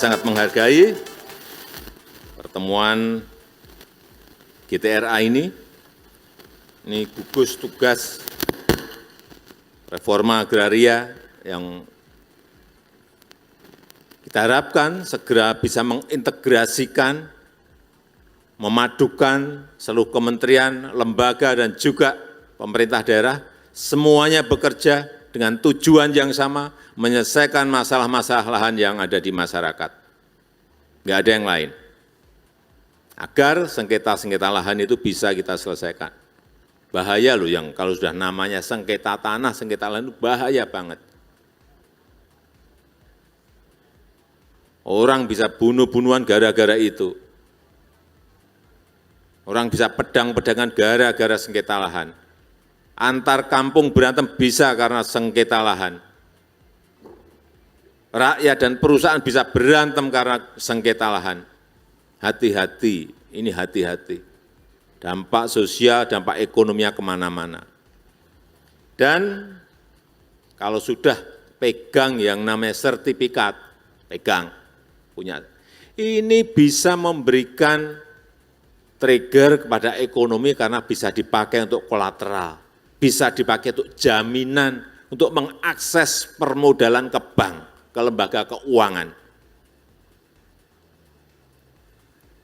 sangat menghargai pertemuan GTRA ini gugus tugas reforma agraria yang kita harapkan segera bisa mengintegrasikan, memadukan seluruh kementerian, lembaga, dan juga pemerintah daerah, semuanya bekerja dengan tujuan yang sama, menyelesaikan masalah-masalah lahan yang ada di masyarakat. Nggak ada yang lain. Agar sengketa-sengketa lahan itu bisa kita selesaikan. Bahaya loh yang kalau sudah namanya sengketa tanah, sengketa lahan itu bahaya banget. Orang bisa bunuh-bunuhan gara-gara itu. Orang bisa pedang-pedangan gara-gara sengketa lahan. Antar kampung berantem bisa karena sengketa lahan. Rakyat dan perusahaan bisa berantem karena sengketa lahan. Hati-hati, ini hati-hati. Dampak sosial, dampak ekonominya kemana-mana. Dan kalau sudah pegang yang namanya sertifikat, pegang, punya, ini bisa memberikan trigger kepada ekonomi karena bisa dipakai untuk kolateral, bisa dipakai untuk jaminan, untuk mengakses permodalan ke bank, ke lembaga keuangan.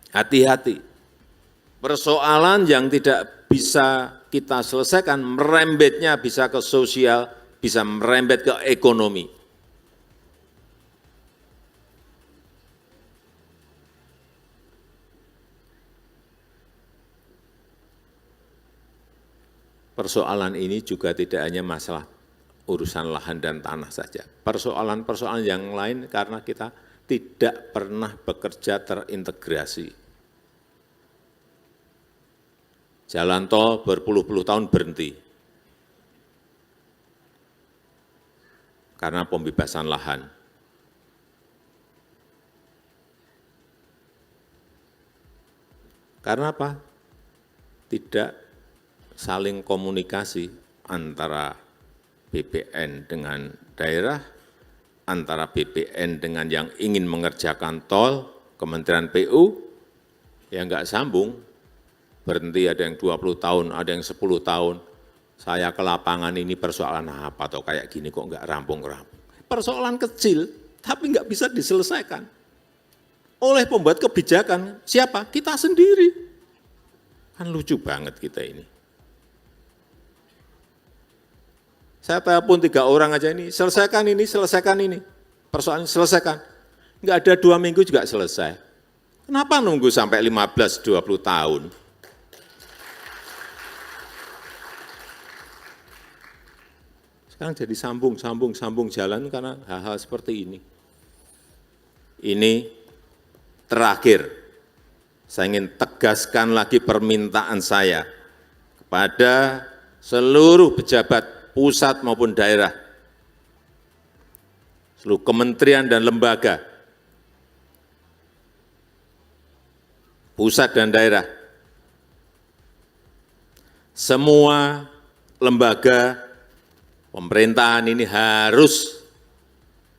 Hati-hati, persoalan yang tidak bisa kita selesaikan, merembetnya bisa ke sosial, bisa merembet ke ekonomi. Persoalan ini juga tidak hanya masalah urusan lahan dan tanah saja. Persoalan-persoalan yang lain karena kita tidak pernah bekerja terintegrasi. Jalan tol berpuluh-puluh tahun berhenti karena pembebasan lahan. Karena apa? Tidak saling komunikasi antara BPN dengan daerah, antara BPN dengan yang ingin mengerjakan tol, Kementerian PU, ya enggak sambung, berhenti ada yang 20 tahun, ada yang 10 tahun, saya ke lapangan ini persoalan apa, atau kayak gini kok enggak rampung-rampung. Persoalan kecil, tapi enggak bisa diselesaikan oleh pembuat kebijakan, siapa? Kita sendiri. Kan lucu banget kita ini. Saya telepon 3 orang aja ini, selesaikan ini, persoalan ini selesaikan. Enggak ada 2 minggu juga selesai. Kenapa nunggu sampai 15-20 tahun? Sekarang jadi sambung jalan karena hal-hal seperti ini. Ini terakhir, saya ingin tegaskan lagi permintaan saya kepada seluruh pejabat pusat maupun daerah, seluruh kementerian dan lembaga, pusat dan daerah, semua lembaga pemerintahan ini harus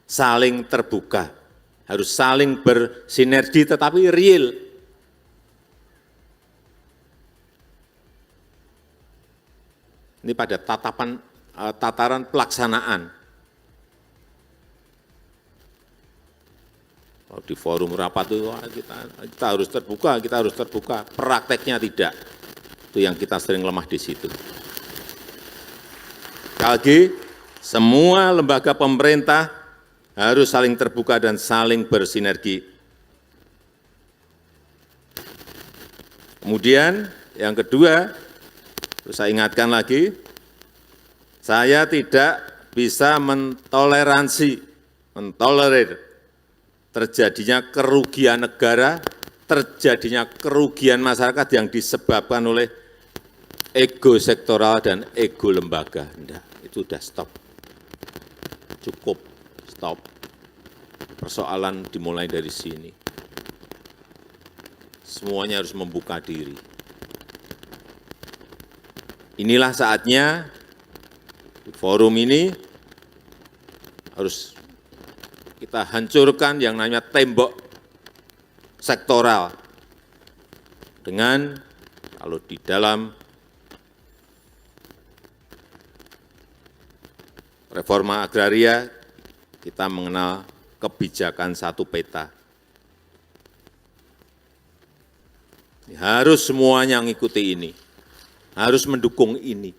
saling terbuka, harus saling bersinergi tetapi real. Ini pada tataran pelaksanaan. Kalau di forum rapat itu kita harus terbuka, prakteknya tidak. Itu yang kita sering lemah di situ. Sekali lagi, semua lembaga pemerintah harus saling terbuka dan saling bersinergi. Kemudian yang kedua, saya ingatkan lagi, saya tidak bisa mentolerir terjadinya kerugian negara, terjadinya kerugian masyarakat yang disebabkan oleh ego sektoral dan ego lembaga. Enggak, itu sudah stop. Cukup, stop. Persoalan dimulai dari sini. Semuanya harus membuka diri. Inilah saatnya forum ini harus kita hancurkan yang namanya tembok sektoral. Dengan kalau di dalam reforma agraria, kita mengenal kebijakan satu peta. Harus semuanya mengikuti ini, harus mendukung ini.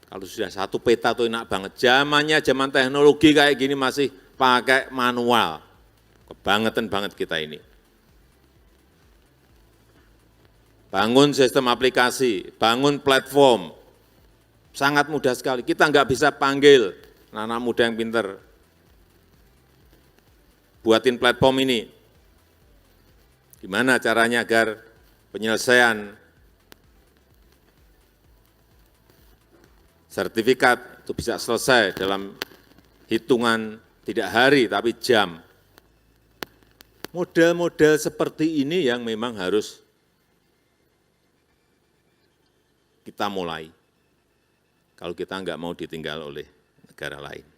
Kalau sudah satu peta itu enak banget. Zaman teknologi kayak gini masih pakai manual. Kebangetan banget kita ini. Bangun sistem aplikasi, bangun platform. Sangat mudah sekali. Kita nggak bisa panggil anak muda yang pinter. Buatin platform ini. Gimana caranya agar penyelesaian sertifikat itu bisa selesai dalam hitungan tidak hari tapi jam. Model-model seperti ini yang memang harus kita mulai kalau kita nggak mau ditinggal oleh negara lain.